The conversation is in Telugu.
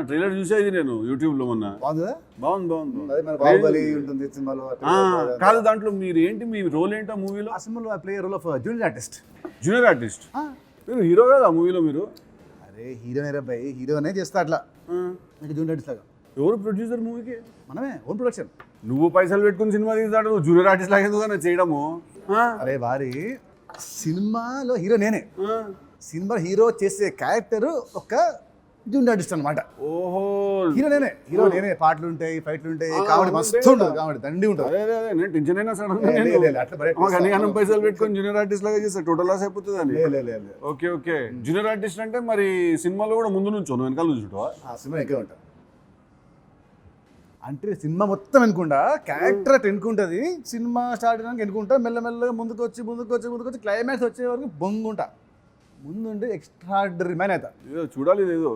ట్రైలర్ చూసేది నేను యూట్యూబ్ లో మొన్న. బాగుందా? బాగుంది. అదే మన బాహుబలి ఉంటుంది సినిమాలో. కాదు, దాంట్లో మీరు ఏంటి, మీ రోల్ ఏంటి ఆ మూవీలో? ఆ సినిమాలో I play role of junior artist. Junior artist? మీరు హీరో కదా ఆ మూవీలో మీరు? అరే హీరోనే రా భయ్, హీరోనే చేస్తా అట్లా. నాకు జూనియర్ ఆర్టిస్ట్ లాగా. ఎవరు ప్రొడ్యూసర్ మూవీకి? మనమే, ఓన్ ప్రొడక్షన్. నువ్వు పైసలు పెట్టుకుని సినిమా తీస్తాడు, నువ్వు జూనియర్ ఆర్టిస్ట్ లాగా ఎందుకు చేయడము? అరే వారి సినిమాలో హీరో నేనే. సినిమా హీరో చేసే క్యారెక్టర్ ఒక జూనియర్ ఆర్టిస్ట్ అనమాట. ఓహో, హీరో నేనే. పాటలు ఉంటాయి, ఫైట్లు ఉంటాయి, కామెడీ మస్తు ఉంటుంది, కామెడీ దండి ఉంటుంది. నేను టెన్షన్ అయినా అట్లా పైసలు పెట్టుకొని జూనియర్ ఆర్టిస్ట్ లాగా చేస్తా, టోటల్ లాస్ అయిపోతుంది అని. ఓకే. జూనియర్ ఆర్టిస్ట్ అంటే మరి సినిమాలో కూడా ముందు నుంచో నువ్వు వెనకాల నుంచుంటావా? ఆ సినిమా ఎక్కడ ఉంటా అంటే సినిమా మొత్తం ఎన్నుకుంటా, క్యారెక్టర్ అట్ ఎన్నుకుంటుంది. సినిమా స్టార్ట్ అయినాక ఎన్నుకుంటా, మెల్లమెల్లగా ముందుకు వచ్చి క్లైమాక్స్ వచ్చే వరకు బొంగుంటా. ముందుంటే ఎక్స్ట్రాడరీ మ్యాన్ అవుతా. చూడాలి ఇదేదో